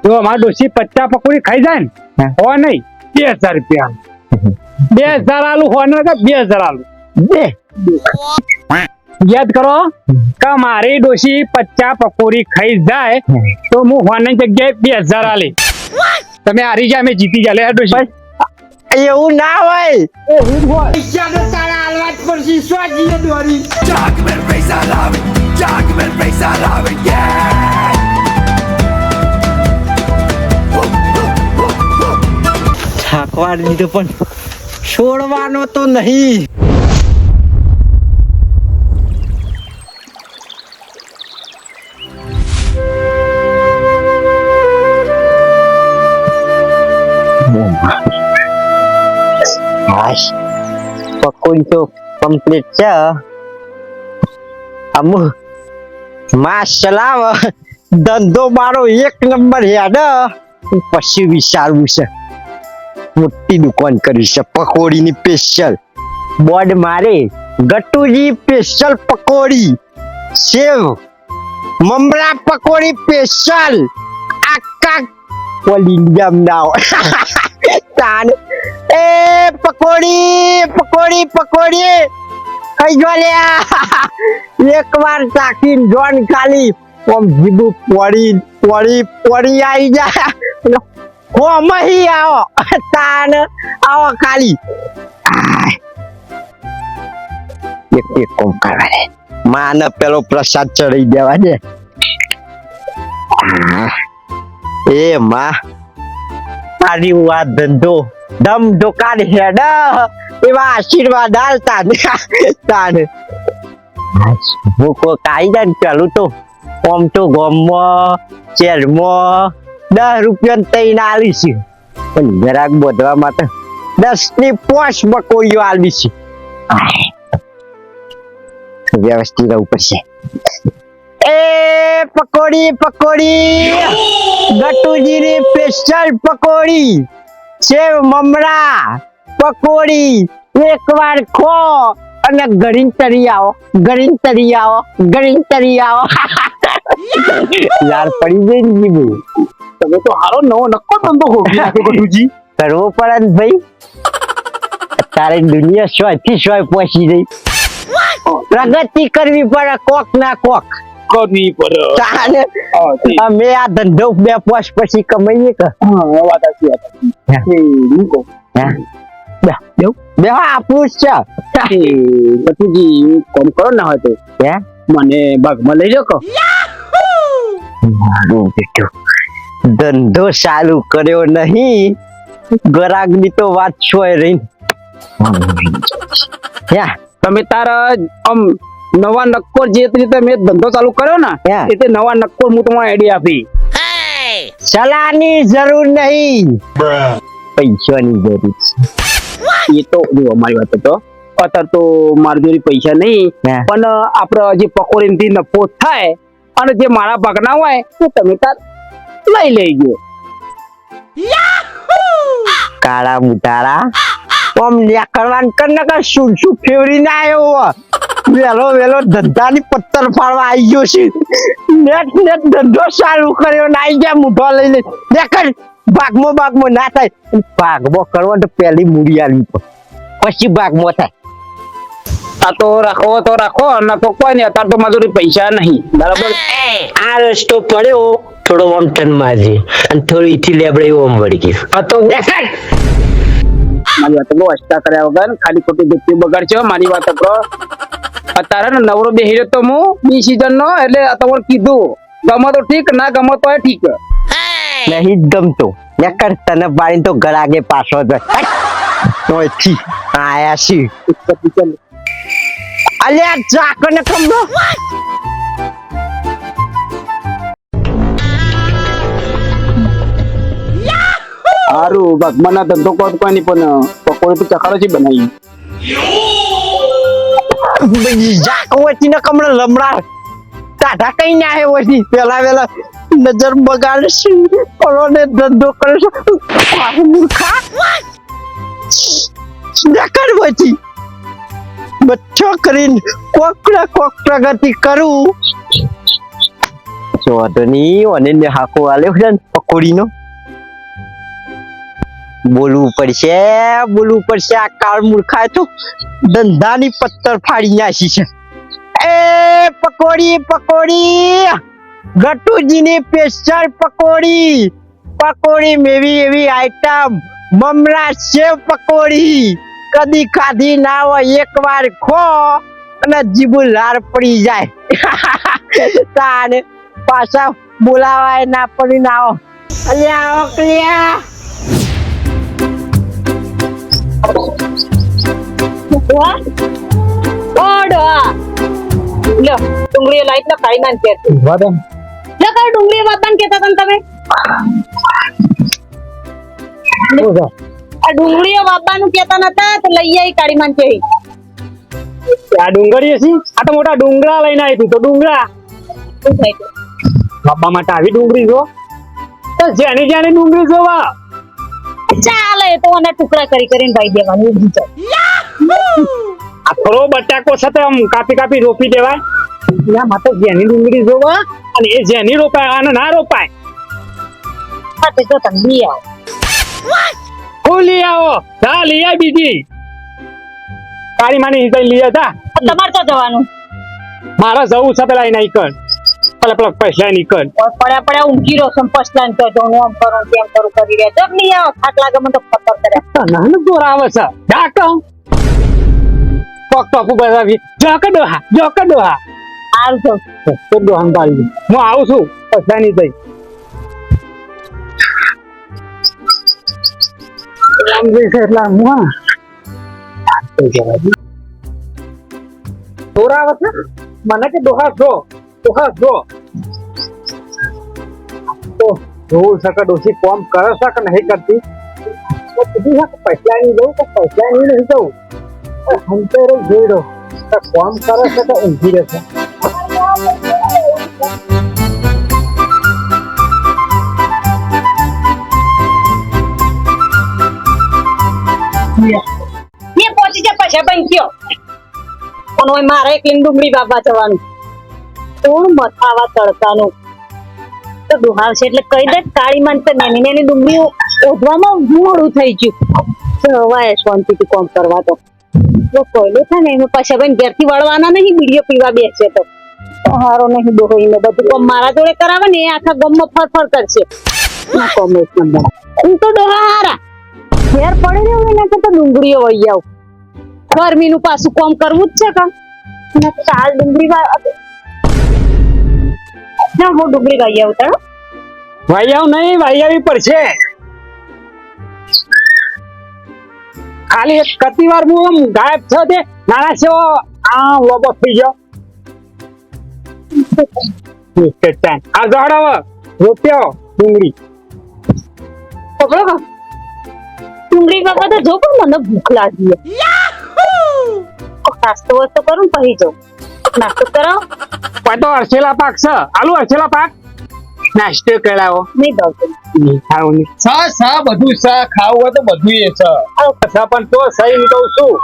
જો અમારા ડોશી 50 પકોડી ખાઈ જાય ને હો નહીં 2000 રૂપિયા 2000 આલુ હો ને 2000 આલુ બે યાદ કરો કે મારી ડોશી 50 પકોડી ખાઈ જાય તો હું હોની જગ્યાએ 2000 આલી તમે હારી જાય અમે જીતી જાય લે ડોશી એવું ના હોય એવું જ હોય પૈસા તારા હાલવા જ પડશે સ્વાજીને દોરી થાકવા દીધો પણ છોડવાનો તો નહીં. પકોડી તો કમ્પ્લીટ છે. અમુ માં ચલાવ ધંધો મારો 1 નંબર હેડ પછી વિચારવું છે મોટી દુકાન કરી છે પકોડીની સ્પેશિયલ બોર્ડ મારે ગટુજી સ્પેશિયલ પકોડી સેવ મમરા પકોડી સ્પેશિયલ આકા ઓલ ઇન્ડિયા નાવ તાન એ પકોડી પકોડી પકોડી કઈ જો લ્યા એકવાર ચાખીને જોન ખાલી ઓમ જીબુ પોડી પોડી પોડી આવી જાય હો મહી આવો તાન આવો ખાલી એક એક કોમ કરવા દે માને પેલો પ્રસાદ ચડી દેવા દે એ માં તારી વાત ધંધો દમ દુકાન હેડ એવા આશીર્વાદ આલતા તાન ભૂકો કાઈ જાય પેલું તો ઓમ તો ગોમમાં શહેરમાં 10 રૂપિયા તૈન આલી છે પણ જરાક બોધવા માટે 10 ની 5 બકોડીઓ આલવી છે વ્યવસ્થિત રહેવું પડશે. એ પકોડી પકોડી ગટુજીની સ્પેશિયલ પકોડી સેવ મમરા પકોડી એકવાર ખો અને ગરીન તરી આવો ગરીન તરી આવો ગરીન તરી આવો યાર પડી જઈ જીબુ તમે તો હારો નવો નક્કો ધંધો ખોખી નાખ્યો ગટુજી કરવો પડે ને ભાઈ તારે દુનિયા શોયથી શોય પહોંચી ગઈ પ્રગતિ કરવી પડે કોક ના કોક કરવી પડે અમે આ ધંધો 2 વર્ષ પછી કમાઈએ કે વાત સાચી બે આપણું જ છે ગટુજી કોમ કરો ના હોય તો મને ભાગમાં લઈ જાઓ ધંધો ચાલુ કર્યો નહીં ગરાગની તો વાત છોય રહી તમે તારા આમ નવા નક્કોર જે રીતે મેં ધંધો ચાલુ કર્યો ને એટલે નવા નક્કોર હું તમને આઈડિયા આપી સલાહની જરૂર નહીં પૈસાની જરૂર એ તો જો અમારી વાત તો અત્યારે તો મારી જોડે પૈસા નહીં પણ આપડે જે પકોડીથી નફો થાય અને જે મારા ભાગના હોય તો તમે તાર લઈ લેજો. કાળા મુટારા ઓમ લ્યા કરવાન શું ફેવરી ના આવ્યો વેલો વેલો ધંધાની પત્તર ફાડવા આવી ગયો છે નેટ ધંધો ચાલુ કર્યો ને આવી ગયા મુઠો લઈ લે દેખર ભાગમાં ના થાય ભાગમાં કરવા તો પહેલી મૂડી આવી પછી ભાગમાં થાય આ તો રાખો ના તો કોઈ નહીં અત્યારે તો મારી પૈસા નહીં બરાબર આ રસ્તો પડ્યો થોડો ઓમ ટન મારજે અને થોડી ઈથી લેબડે ઓમ વળી ગયું આ તો દેખર મારી વાત બહુ અસ્તા કર્યા વગર ખાલી ખોટી દુઃખી બગાડશો મારી વાત કરો અત્યારે ને નવરો બેહી રહ્યો તો હું બી સીઝન નો એટલે તમારે કીધું ગમો તો ઠીક ના ગમો તો ઠીક નહીં ગમતો નકર તને પાડીને તો ગળાગે પાછો તોયથી આયા છી અલ્યા ચાકને કમનો સારું ભગવાન ના ધંધો કોઈ નહીં પણ પકોડી તો ચખાડો છે બનાવી જાકો વચ્ચી ને કમળો લમડા તાઢા કઈ ના હે વચ્ચી પેલા વેલા નજર બગાડે છે ઓને ધંધો કરે છે મૂર્ખા નકર વચ્ચી બચ્ચો કરીને કોક પ્રગતિ કરું કશો વાંધો નહીં અને ને હાકો આલ્યો છે ને પકોડીનો બોલવું પડશે આ કાળ મૂર્ખાએ તો ધંધાની પત્તર ફાડી નાખી છે એ પકોડી ગટુજીની સ્પેશિયલ પકોડી મેવી એવી આઈટમ મમરા સેવ પકોડી કદી ખાધી ના હોય એકવાર ખો અને જીભ લાર પડી જાય તાને પાછા બોલાવાય ના પડી ના આવો અલ્યા ઓકલ્યા ડુંગળી લાઈટ ના ખાઈ નાન કે ડુંગળી વાપન કેતા તને તમે આ ડુંગળીઓ વાપવાનું કેતા નતા તો લઈ આવી કાળી માન કે આ ડુંગળી છે આ તો મોટા ડુંગળા લઈને આવી તું તો ડુંગળા શું થાય છે બાપા માટે આવી ડુંગળી જો તો જેની ડુંગળી જોવા ચાલે તો અને ટુકડા કરીને ભાઈ દેવાનું ઉભી જાય આ થોડો બટાકો છે તો આમ કાપી રોપી દેવાય એના માટે જેની ડુંગળી જોવા અને એ જેની રોપાય અને ના રોપાય હા તો તમે લઈ આવો હું લઈ આવો જા લઈ આવ બીજી કાળી માની કઈ લઈ આવતા તમારે તો જવાનું મારે જવું છે પેલા એના કર પેલા પૈસા નીકળ પડ્યા ઊંઘી રહ્યો છું પછલાન તો હું આમ કરું તેમ કરું કરી રહ્યા જગ લઈ આવો થાક લાગે મને તો ખબર કરે નાનું દોર આવે છે ડાક પગ ટોપુ બતાવી જોક ડોહા હાલ તો તો ડોહાન પાડી હું આવું છું પૈસા ની દઈ એટલા હું દોરા આવે છે મને કે ડોહા જો તો જોવું શકે ડોસી કોમ કરે છે કે નહીં કરતી તો કીધું છે કે પૈસા નહીં જવું તો પૈસા નહીં જવું હંતે જોઈ રહ્યો કોમ કરે છે તો ઊંઘી રહેશે એ પહોંચી જાય પછી બંધ થયો પણ હવે મારે એક ડુંગળી બાબા જવાનું કોણ મથાવા તડકાનું તો દુહાર છે એટલે કહી દે કાળી માન તો નાની ડુંગળી ઓઢવામાં મોડું થઈ ગયું હવાય શાંતિથી કોમ કરવા તો કોયલો થાય ને એમાં પાછા ભાઈ ઘેરથી વળવાના નહીં બીડીઓ પીવા બેસે તો હારો નહીં ડોહો એને બધું કોમ મારા જોડે કરાવે ને એ આખા ગામમાં ફરફર કરશે ના કોમેશ નંબર હું તો ડોહા હારા ઘેર પડે ને એના કરતા ડુંગળીઓ વહી આવ ગરમીનું પાછું કોમ કરવું જ છે કા ચાલ ડુંગળી ના હું ડુંગળી વાઈ આવું તારો વાઈ નહીં વાઈ આવી પડશે ખાલી એક કતી વાર હું આમ ગાયબ થયો તે નાના છે આ લોબો થઈ ગયો આ ઝાડ રોપ્યો ડુંગળી પકડો ડુંગળી બાબા તો જો પણ મને ભૂખ લાગી નાસ્તો વસ્તો કરું પછી જાઉં નાસ્તો કરાવો તો અરસેલા પાક છે આલુ અરસેલા પાક નાસ્તો કરાવો નહીં ભાવતું ખાવું સા બધું સા ખાવું હોય તો બધું એ છે પણ તો સહી કહું છું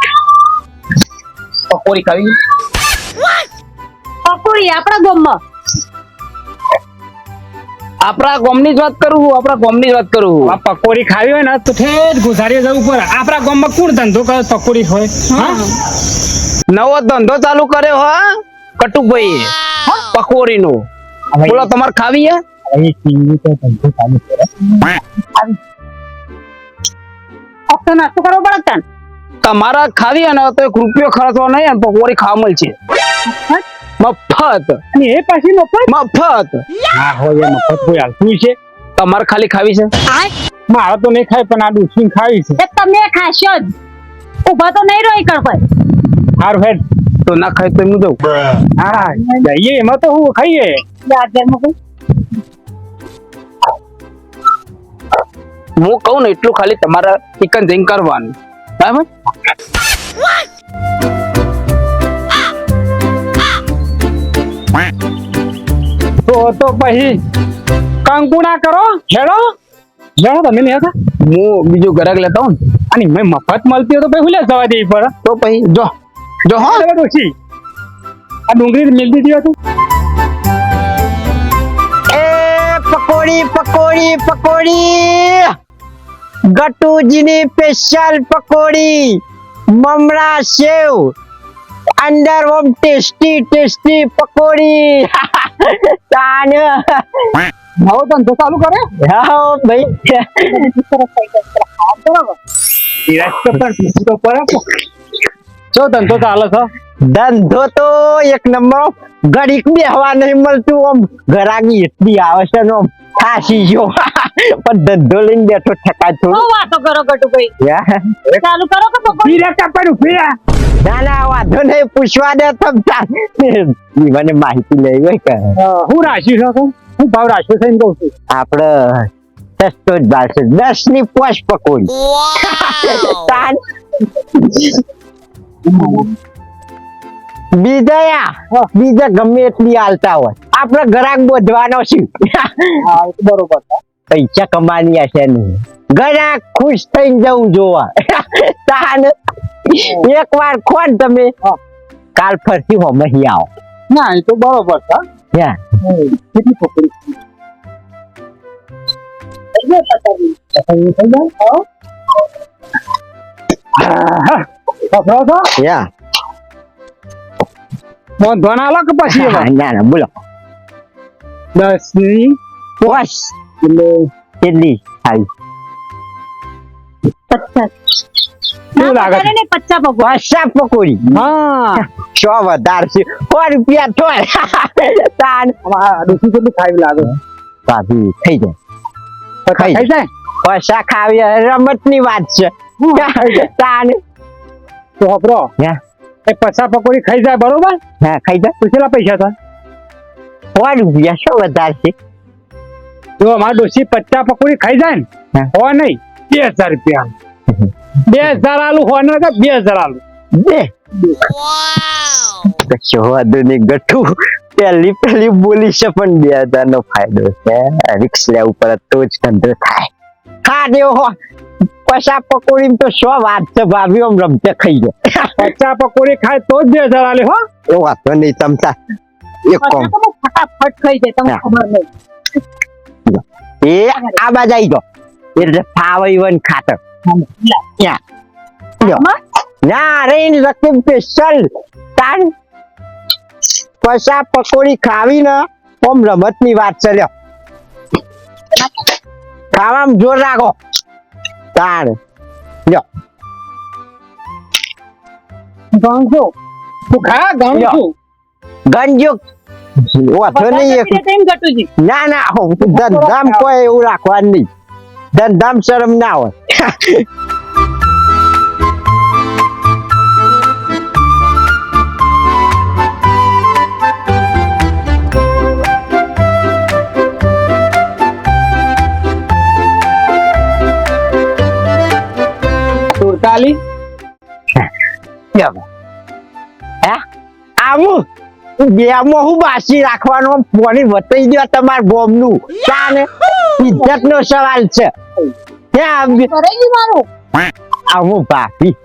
પકોડી ખાવી પકોડી આપણા ગામમાં આપણા ગામની જ વાત કરું આ પકોડી ખાવી હોય ને તો ઠેર ગુજારી જવું પડે આપણા ગામમાં કોણ ધંધો કરે પકોડી હોય નવો ધંધો ચાલુ કર્યો હા કટુભાઈ પકોડી નો બોલો તમારે ખાવી હે નાસ્તો કરવો પડે તને તમારા ખાવી હે ને તો 1 રૂપિયો ખર્ચવો નહીં અને પકોડી ખાવા મળશે મફત અને એ પાછી મફત હા હોય મફત કોઈ હાલતું છે તમારે ખાલી ખાવી છે મારે તો નહીં ખાય પણ આ ડૂસી ખાવી છે તમે ખાશો જ ઉભા તો નહીં રહી કર ભાઈ હારું હેડ તો ના ખાય તો હું દઉં હા જઈએ એમાં તો હું ખાઈએ હું કહું ને એટલું ખાલી તમારે ચિકન જઈને કરવાનું બરાબર તો પછી કંકુડા કરો હેડો તમે નહીં હતા હું બીજું ગરક લેતા હું અને મેં મફત મળતી હોય તો પછી લે જવા દેવી પડે તો પછી જો હા ડોસી આ ડુંગળી મિલતી હતી પકોડી પકોડી પકોડી ગટુજીની સ્પેશિયલ પકોડી મમરા સેવ અંદર ઓમ ટેસ્ટી ટેસ્ટી પકોડી તાન નવો ધંધો ચાલુ કરે હા ભાઈ ધીરજ તો પણ પીછું તો પડે શું ધંધો ચાલે છે ધંધો તો એક નંબર ઘડીક બેહવા નહીં મળતું આમ ઘરાકી એટલી આવે છે ને આમ ખાસી જો પણ ધંધો લઈને બેઠો ઠકાય શું થોડું વાતો કરો ગટુભાઈ ચાલુ કરો કે પકોડી ધીરજ કાપવાનું ફેરા ના ના વાંધો નહીં પૂછવા દે તમ તાર મને માહિતી લેવી હોય કે હું રાખ્યું છે હું ભાવ રાખ્યો છે એમ કહું છું આપડે સસ્તો જ ભાવ છે 10 ની પોચ પકોડી તાન બીજા ગમે એટલી હાલતા હોય આપડે ગ્રાહક બોધવાનો શું હા એ તો બરોબર છે પૈસા કમાની હશે નહીં ગ્રાહક ખુશ થઈને જવું જોવા તાન એક વાર ખોન તમે કાલ ફરતી હો મહી આવો ના એ તો બરોબર છે ત્યાં કેટલી પકોડી યા ધોના આલો કે પછી ના ના બોલો 10 ની પોચ એટલે કેટલી થાય 50 શું લાગે છે? ને 50 પકોડી પાછા પકોડી હા સો વધારે છે 100 રૂપિયા થોય તાન ડોસી કેટલું ખાવી લાગે ભાભી થઈ જાય ખાઈ જાય પાછા ખાવી રમત ની વાત છે તાન તો હબરો હે એ 50 પકોડી ખાઈ જાય બરોબર હા ખાઈ જાય તો કેટલા પૈસા થાય 100 રૂપિયા શું વધારે છે જો અમારા ડોસી 50 પકોડી ખાઈ જાય ને હા. હો નહીં 2000 રૂપિયા 2000 આલુ હો ને 2000 આલુ બે કશો વાંધો નહીં ગઠું પહેલી બોલી છે પણ 2000 નો ફાયદો છે રિક્સ લેવું પડે તો જ ધંધો થાય હા દેવો હો પૈસા પકોડી તો શું વાત છે ભાભી આમ રમતે ખાઈ જાય 50 પકોડી ખાય તો જ 2000 આલે હો એ વાતો નહીં તમતા એક કોમ ફટાફટ ખાઈ જાય તમને હા. ખબર નહીં એ આ બાજ આવી ગયો એટલે ફાવઈવન ખાતર ત્યાં લ્યો. ના રે રકમ સ્પેશિયલ તાન પૈસા પકોડી ખાવી ને ઓમ રમત ની વાત છે લ્યો ખાવામાં જોર રાખો તાન લ્યો ગણજો તું ખા ગણ લ્યો. છું ગંજો વાતો નહીં એક એમ ગટુજી ના ના ધંધામ કોઈ એવું રાખવાનું નહીં ધંધામ શરમ ના હોય સુરતાલી આવું બેમાં હું બાસી રાખવાનું પોણી વતાઈ દો તમાર બોમ નું તાને ઇજ્જત નો સવાલ છે કરેલી મારું આવું ભાભી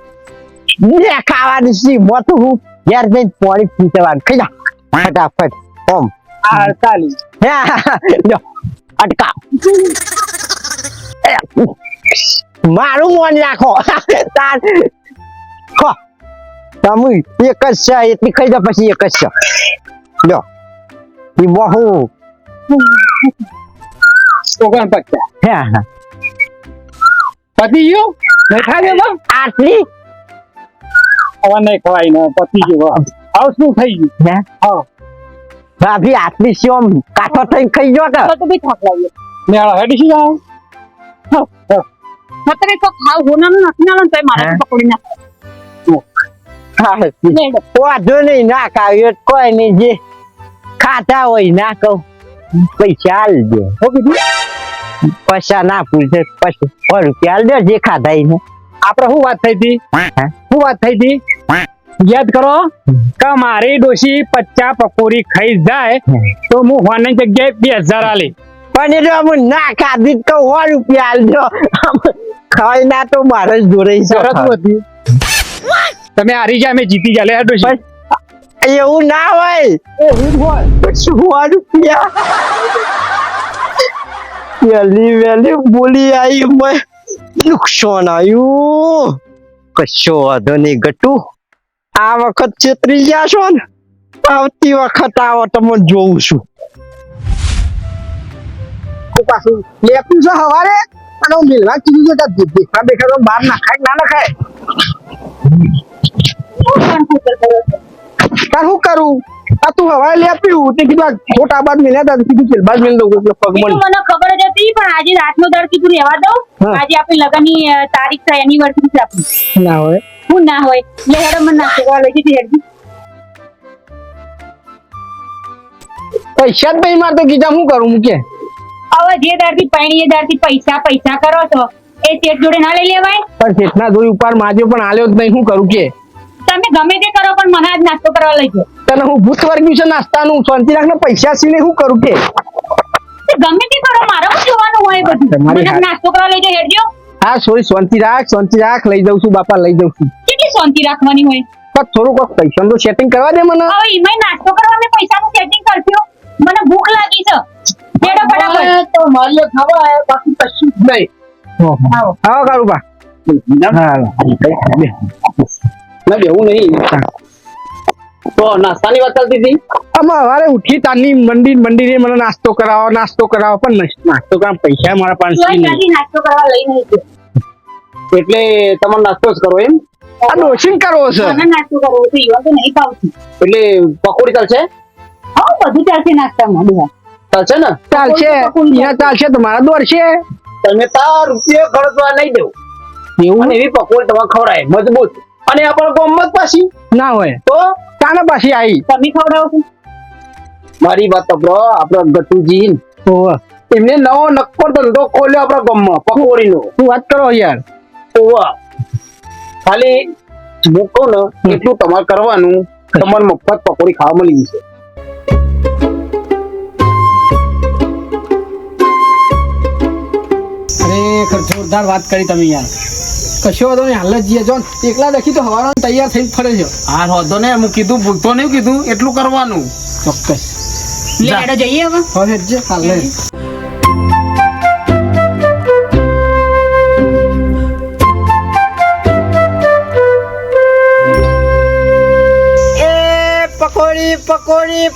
બે ખાવાની સી મોત હું ઘેર જઈને પોણી પીવાનું ખાઈ જા ફટાફટ ઓમ 48 લો અટકા મારું મોન રાખો તાર ખો તમે એક જ છે એટલી ખાઈ દો પછી એક જ છે લો ઈ બહુ 49 હા પતિ ગયો નહીં ખાય ને આટલી હવે નહીં ખવાય ને પતિ ગયો આવ શું થઈ ગયું હે હા ભાભી આટલી શોમ કાઠો થઈને ખાઈ ગયો કે તો બી થાક લાગ્યો મેળા હેડી શું જાવ તમે તો ખાવ હોનાનું નથી નાનું તો મારા હે? પકોડી ના વાંધો નહીં ના ખાવ્યો તો કોઈ નહીં જે ખાતા હોય ના કહું પૈસા આલજો હો કીધું પૈસા ના પૂછે પછી 100 રૂપિયા આલજો જે ખાધા એને આપણે શું વાત થઈ હતી શું વાત થઈ હતી યાદ કરો કે મારી ડોશી 50 પકોડી ખાઈ જાય તો હું હોની જગ્યાએ 2000 આલી પણ એ જો હું ના ખાધી તો 100 રૂપિયા આલજો ખાઈ ના તો મારે જ જોડે શરત હતી તમે હારી જાય અમે જીતી જાય લે ડોશી એવું ના હોય એવું જ હોય 100 રૂપિયા વેલી બોલી આવી મેં નુકસાન આવ્યું. કશો વાંધો નહીં ગટુ, આ વખત છેતરી ગયા છો ને, આવતી વખત આવો તમને જોઉં છું. પાછું લેતું છે હવારે અને હું મિલવા કીધું છે કે દેખા દેખા તો બહાર નાખાય કે ના નાખાય. તાર શું કરું? આ તું હવારે લે પીવું તે કીધું ખોટા બાદ મિલ્યા હતા કીધું છે બાદ મિલ દઉં એટલે પગ એ તો મળી. મને ખબર જ હતી પણ આજે રાતનો દર કીધું રહેવા દઉં. હા. આજે આપણી લગ્નની તારીખ છે, એનિવર્સરી છે આપણી. ના હોય હું ના હોય લે હેડો મને નાસ્તો કરવા લઈ જતી હેડજી. પૈસા જ નહીં મારતો કીધા શું કરું હું કે હવે જે દારથી પૈણી એ દારથી પૈસા પૈસા કરો છો એ શેઠ જોડે ના લઈ લેવાય. પણ શેઠના જોઈ ઉપર માજ્યો પણ આલ્યો જ નહીં શું કરું કે તમે ગમે તે કરો પણ મને આજ નાસ્તો કરવા લઈ જાઓ. તને હું ભૂત વર્ગ્યું છે નાસ્તાનું શાંતિ રાખને પૈસા સીને શું કરું કે તે ગમે તે કરો મારે શું જોવાનું હોય એ બધું. તમારી મને હાથ. નાસ્તો કરવા લઈ જાઓ હેડજો. હા સોરી શાંતિ રાખ લઈ જાઉં છું બાપા લઈ જાઉં છું કેટલી શાંતિ રાખવાની હોય. પણ થોડું કોક પૈસાનું તો સેટિંગ કરવા દે મને હવે એમાંય નાસ્તો કરવા મેં પૈસાનું સેટિંગ કરજો. મને ભૂખ લાગી છે. હેડો ફટાફટ. તો મારી ખાવા બાકી કશું જ નહીં આવો. આવો કારુબા હા ના બેવું નહીં તો નાસ્તાની વાત ચાલતી હતી. આમાં હવારે ઉઠી તારની મંદિરે મને નાસ્તો કરાવો પણ નાસ્તો કરવા પૈસા મારા પાસે તોય નહીં. ત્યાંથી નાસ્તો કરવા લઈ નહીં ગયો. એટલે તમારે નાસ્તો જ કરો એમ? આ ડોસીન કરવો છે મને નાસ્તો કરવો તો ઈવન તો નહીં ભાવતું. એટલે પકોડી ચાલશે? હા બધું ચાલશે નાસ્તામાં બધા. ચાલશે ને? ચાલશે અહીંયા ચાલશે તો મારા દોર છે તમે તાર રૂપિયા ખર્ચવા નહીં દેવું એવું અને એવી પકોડી તમારે ખવડાય મજબૂત અને આપણા ગમત પાછી ના હોય તો કાના પાછી આવી તમે ખવડાવો છો? મારી વાત સાંભળો. આપણા ગટુજી એમને નવો નક્કો ધંધો ખોલ્યો આપણા ગામમાં પકોડીનો. તું વાત કરો યાર ઓવા ખાલી મૂકો ને એટલું તમારે કરવાનું, તમારે મફત પકોડી ખાવા મળી જશે. ખરેખર જોરદાર વાત કરી તમે યાર કશો વાંધો નહીં હાલ જ જઈએ જો એકલા દેખી તો હવારો તૈયાર થઈને ફરે છે હા વાંધો ને હું કીધું ભૂલતો નહીં કીધું એટલું કરવાનું. ચોક્કસ લે હેડો જઈએ હવે. હવે જે હાલ એ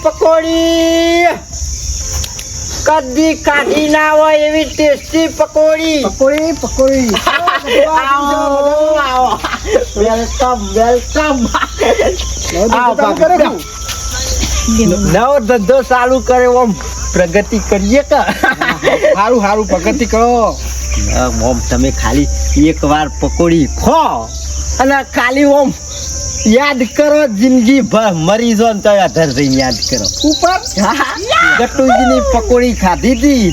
પકોડી કદી કાઢી ના હોય એવી ટેસ્ટી પકોડી. પકોડી આવો વેલકમ નવો ધંધો ચાલુ કર્યો ઓમ પ્રગતિ કરીએ કે સારું પ્રગતિ કરો ઓમ તમે ખાલી એક વાર પકોડી ખો અને ખાલી ઓમ યાદ કરો જિંદગી ભર મરી જો ને તો અધર જઈને યાદ કરો ઉપર ગટુજીની પકોડી ખાધી હતી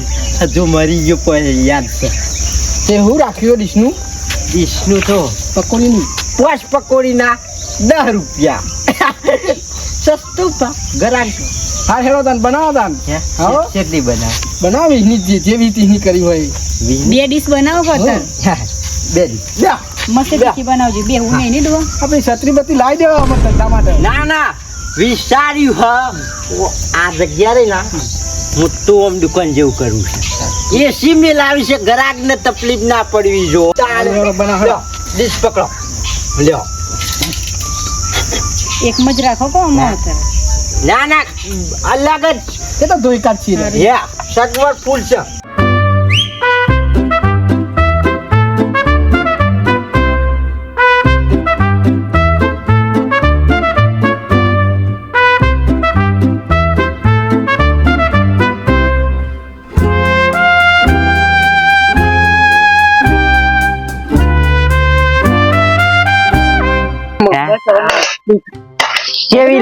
હજુ મરી ગયો કોઈ યાદ છે તે હું રાખ્યો ડીશનું વિષ્ણુ તો પકોડીનું પાંચ પકોડીના 10 રૂપિયા સસ્તું પા ગરાક હા હેરો દાન બનાવો દાન આવો. કેટલી બનાવી ની જેવી તીની કરી હોય બે ડીશ બનાવો પતર. બે લ્યા મસ્ત ડીશ બનાવજો. બે હું નહીં દો. આપણી છત્રી બત્રી લાવી દેવા અમારા ધંધા માટે ના વિચાર્યું આ જગ્યા રે ના મોટું આમ દુકાન જેવું કરવું છે એસી મેલાવી છે ગ્રાહક ને તકલીફ ના પડવી જો બનાવો ડીશ પકડો લ્યો એકમાં જ રાખો કો અમાર. ના અલગ જ એ તો ધોઈ કાઢી છે યા સગવડ ફૂલ છે કેવી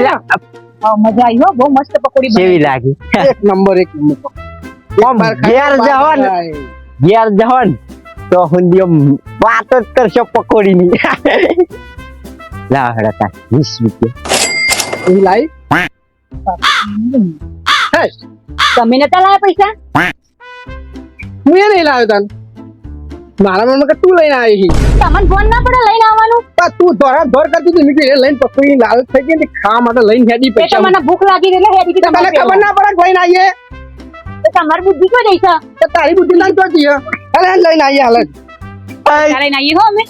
મજા આવી હો. બહુ મસ્ત પકોડી કેવી લાગી એક નંબર આમ ઘેર જવન તો હુંડી વાત જ કરશો પકોડીની લા હડતા 20 રૂપિયા એ લાઈ તમે નતા લાયા પૈસા? હું એ નહીં લાવ્યો તન મારા મનમાં કે તું લઈને આવી તમને ફોન ના પડે લઈને આવવાનું? તું ધોર કરતી હતી મેં કીધું લઈને પકોડી લાલચ થઈ ગઈ ને ખાવા માટે લઈને હેડી એ તો પૈસા મને ભૂખ લાગી એટલે હેડી તને ખબર ના પડે કોઈ ના આવીએ તો તમારી બુદ્ધિ કોઈ નહીં છે તો તારી બુદ્ધિ લઈને તો જઈએ હાલે લઈને આવીએ હાલે ચાલે ના હો અમે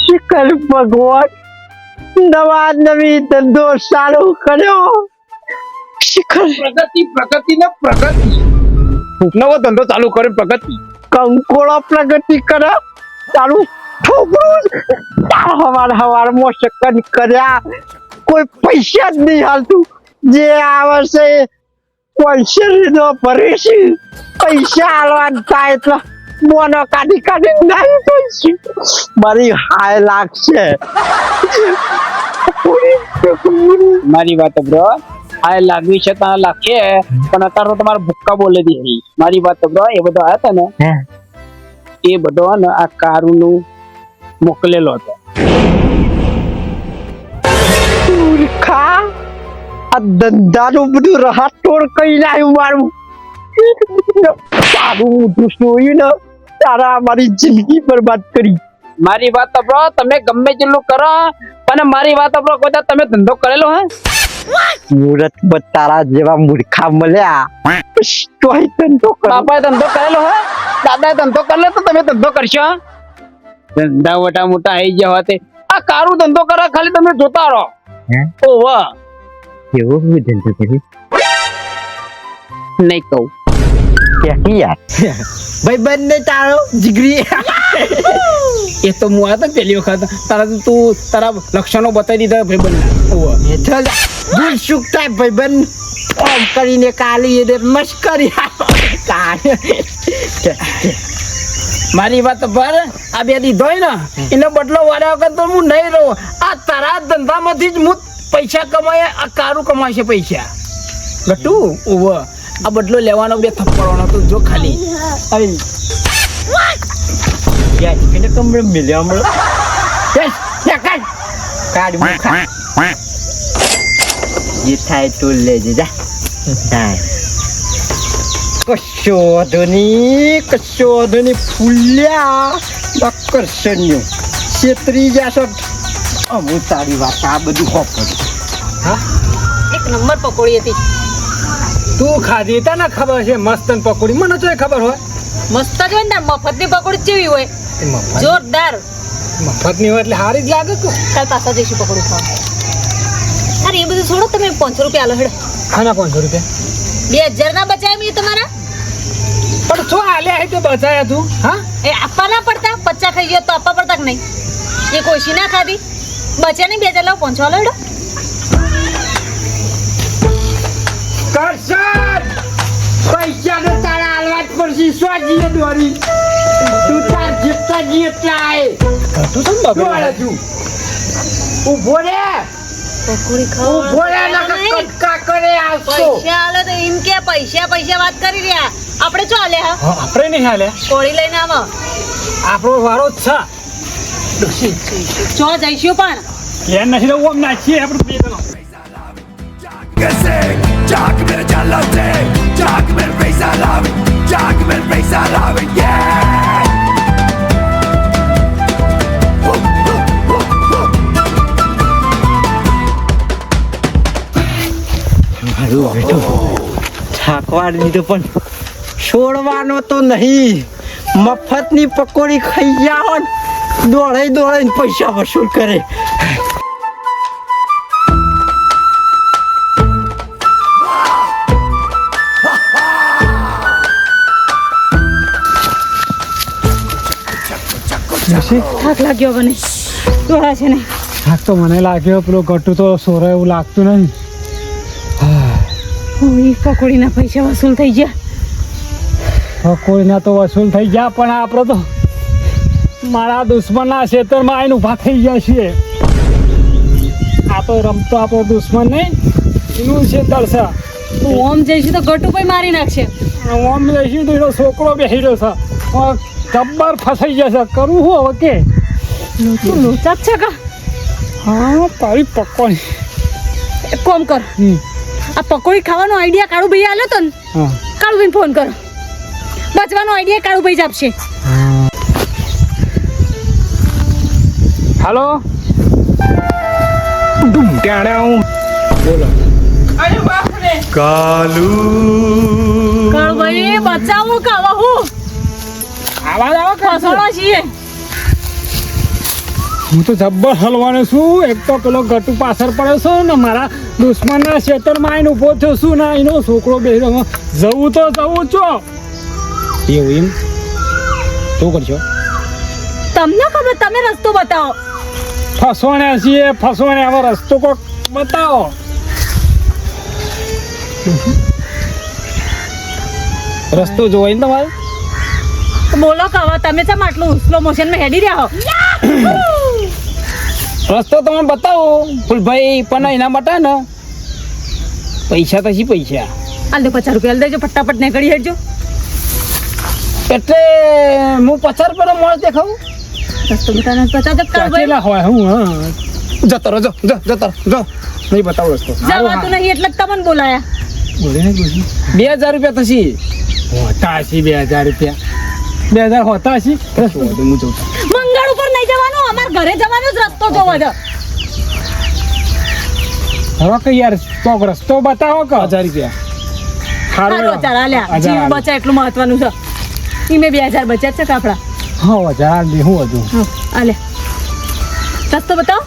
શિખર ભગવાન નવા નવી ધંધો ચાલુ કર્યો શિખર પ્રગતિ ને પ્રગતિ નવો ધંધો ચાલુ કર્યો પ્રગતિ કંકોળો પ્રગતિ કરે તારું છોકરું હવાર શક્કર કર્યા કોઈ પૈસા જ નહીં હાલતું જે આ વર્ષે કોન્સેરીનો ભરીશ પૈસા હાલવા થાય તો મોનો કાઢી નાઈ દઈશું મારી હાય લાગશે મારી વાત બ્રો આ લાગવી છે ત્યાં લાગશે પણ અત્યારે તો તમારે ભૂક્કા બોલે દી મારી વાત બ્રો એ બધો આવ્યા હતા ને એ બધો ને આ કારું નું મોકલેલો હતો મૂર્ખા આ ધંધાનું બધું રહાટોડ કઈ લાવ્યું મારું તારું મોઢું જોયું ને તારા મારી જિંદગી બરબાદ કરી મારી વાત બ્રો તમે ગમે તેટલું કરો પણ મારી વાત બ્રો કોઈ તમે ધંધો કરેલો હે મુહૂર્ત તારા જેવા મૂર્ખા મળ્યા તોય ધંધો કરો બાપાએ ધંધો કરેલો હે દાદાએ ધંધો કરેલો તો તમે ધંધો કરશો ધંધા મોટા મોટા આવી ગયા હોતે આ કારું ધંધો કરે ખાલી તમે જોતા રહો ઓ વાહ કેવો ધંધો કરી નહીં કહું ક્યાંથી યાર ભાઈ બંને તારો જીગરી એ તો હું આ તો પહેલી વખત તારા તું તારા લક્ષણો બતાવી દીધા ભાઈ બંને ભૂલ ચૂક થાય ભાઈ બંધ ઓમ કરીને કાલી એને મસ્કરી મારી વાત પર આ બે દીધો ને એનો બદલો વાળા વખત તો હું નહીં રહું આ તારા ધંધામાંથી જ હું પૈસા કમાય આ કારું કમાશે પૈસા ગટુ ઓવ આ બદલો લેવાનો બે થપ્પડવાનો તો જો ખાલી એને કમરે મિલ્યો હમણાં કાઢ મુખા જે થાય તો લેજે જા કશો વાંધો નહીં ફૂલ્યા આકર્ષણ્યો છેતરી જાશો હું તારી વાત આ બધું હોપડું એક નંબર પકોડી હતી તું ખાધી તા ને ખબર છે મસ્ત પકોડી મને તો ખબર હોય મસ્ત જ હોય ને મફતની પકોડી કેવી હોય જોરદાર મફતની હોય એટલે સારી જ લાગે તું કાલ પાછા જઈશું પકોડી ખાવા અરે એ બધું છોડો તમે 500 રૂપિયા આલો હેડો ખાના 500 રૂપિયા 2000 ના બચાય મેં તમારા પણ શું આલ્યા હે તો બચાયા તું હા એ આપવા ના પડતા 50 ખાઈ ગયો તો આપવા પડતા કે નહીં એ કોશી ના ખાધી બચ્યા નહીં 2000 લાવ 500 આલો હેડો કરશન પૈસા ને તારા હાલવા જ પડશે સ્વાજીએ દોરી તું તાર જેટલા જી એટલા આય તું શું બાબા તું ઉભો રે પકોડી ખાવા ઉભો રે નકર કટકા કરે આવતો પૈસા આલો તો એમ કે પૈસા વાત કરી રહ્યા આપણે ચો આલે હા આપણે નહીં હાલ્યા કોળી લઈને આવો આપણો વારો જ છે ચો જઈશું પણ કે નથી તો ઓમ નાખીએ આપણે બે જણો Jack मेरे चलो से Jack मेरे पैसा लावे Jack मेरे पैसा लावे yeah મારું બેટો થાકવા દીધો પણ છોડવાનો તો નહીં મફતની પકોડી ખાઈ જાઓ દોડાઈ પૈસા વસૂલ કરે થાક લાગ્યો બને દોડા છે ને થાક તો મને લાગ્યો પેલો ગટુ તો સોરો એવું લાગતું નહીં ઓય પકોડીના પૈસા વસૂલ થઈ ગયા કોઈના તો વસૂલ થઈ ગયા પણ આપણો તો મારા દુશ્મનના ખેતરમાં આવીને ઊભા થઈ ગયા છીએ આ તો રમતો આપણો દુશ્મન નહીં એનું ખેતર છે તું ઓમ જઈશું તો ગટુભાઈ મારી નાખશે ઓમ લઈશું તો એનો છોકરો બેસી રહ્યો છે જબ્બર ફસાઈ જશે કરવું શું હવે કે તું લોચા જ છે કા હા તારી પકોડી એક કામ કર આ પકોડી ખાવાનો આઈડિયા કાળુભાઈ આલ્યો તો ને હા કાળુભાઈને ફોન કરો બચવાનો આઈડિયા કાળુભાઈ જ આપશે હાલો ટાણા હું कालू ભાઈ બચાવો કાવા હું આવાજ આવે ફસોડા છીએ હું તો જબ્બર હલવાનો છું. એક તો પેલો ગટુ પાછળ પડ્યો છું ને મારા દુશ્મનના ખેતરમાં આવીને ઊભો થયો છું ને એનો છોકરો બેહી જવું તો જવું છો એવું એમ શું કરશો? તમને ખબર તમે રસ્તો બતાવો ફસવાણ્યા છીએ ફસવાણ્યા. હવે રસ્તો કોક બતાવો. રસ્તો જોવાય ને તમારે? બોલો કાવા તમે ચમ આટલું સ્લો મોશન માં હેડી રહ્યા હો રસ્તો તમે બતાવો ફૂલભાઈ, પણ એના માટે ને પૈસા તો શી પૈસા, હાલ દે 50 રૂપિયા હાલ દેજો ફટાફટ નીકળી હેડજો એટલે હું 50 રૂપિયાનો મોળ દેખાવું? રસ્તો બતાને 50 જ કાવ ભાઈ કેટલા હોય હું હા જતો રહો, જતો રહો. નહીં બતાવો રસ્તો. જવાતું નહીં એટલે જ તમને બોલાયા બોલે ને બોલી 2000 રૂપિયા થશે. હોતા હશી 2000 રૂપિયા 2000 હોતા હશી. રસ્તો હોય તો હું જઉં છું. મંગળ ઉપર નહીં જવાનું અમાર ઘરે જવાનો જ રસ્તો જોવો છે હવે કે યાર કોક રસ્તો બતાવો કે 1000 રૂપિયા. હાલો ચાલ આલ્યા જીવ બચા એટલું મહત્વનું છે ઈમે 2000 બચ્યા છે કાપડા હા હજાર દે હું હતું આલે રસ્તો બતાવો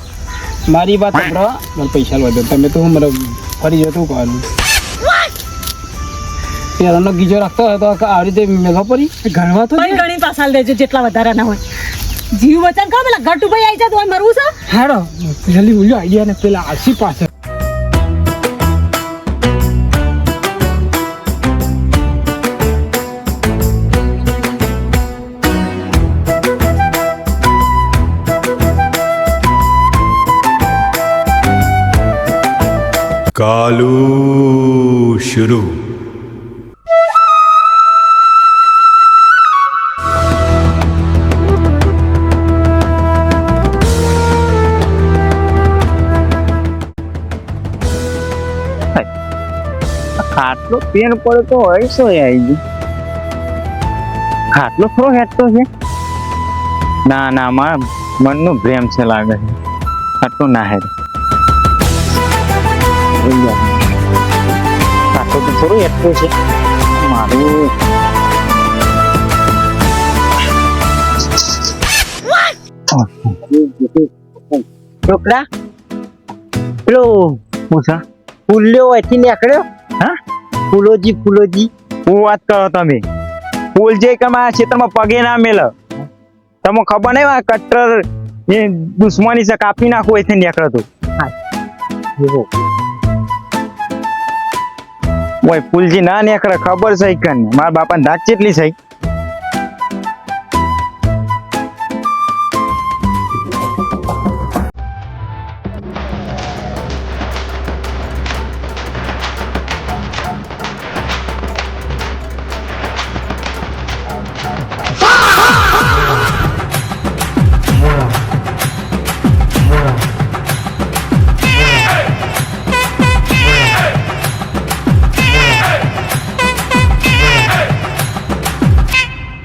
મારી વાત સાંભળો, મને પૈસા વધે તમે તો હું મને ફરી જતું કહેવાનું. પેલાનો ગીજો રાખતો હોય તો આવી રીતે મેઘા પડી ગણવા તો પણ ઘણી પાછળ દેજો જેટલા વધારા ના હોય જીવ બચાન કહો પેલા ગટુભાઈ આવી જાય તો મરવું છે હારો જલ્દી બોલ્યો આઈડિયા ને પેલા આરસી પાસે कालू शुरू ખાટલો પેન પડે તો હોય શું આવી ગયું? ખાટલો થોડો હેઠતો છે? ના ના મારા મનનો પ્રેમ છે લાગે છે. ખાટલો ના હેડ ખાટલો તો થોડો હેઠતો છે મારું. છોકરા પેલો પૂછા ફૂલ્યો અહીંથી નીકળ્યો? હા ફૂલોજી હું વાત કરો તમે? ફૂલ જે કે મારા ક્ષેત્રમાં પગે ના મેલ. તમને ખબર નહીં આ કટ્ટર એ દુશ્મની છે કાપી નાખવું અહીંથી નીકળતું. ઓય ફૂલજી ના નીકળે ખબર છે કે મારા બાપાને દાંત કેટલી છે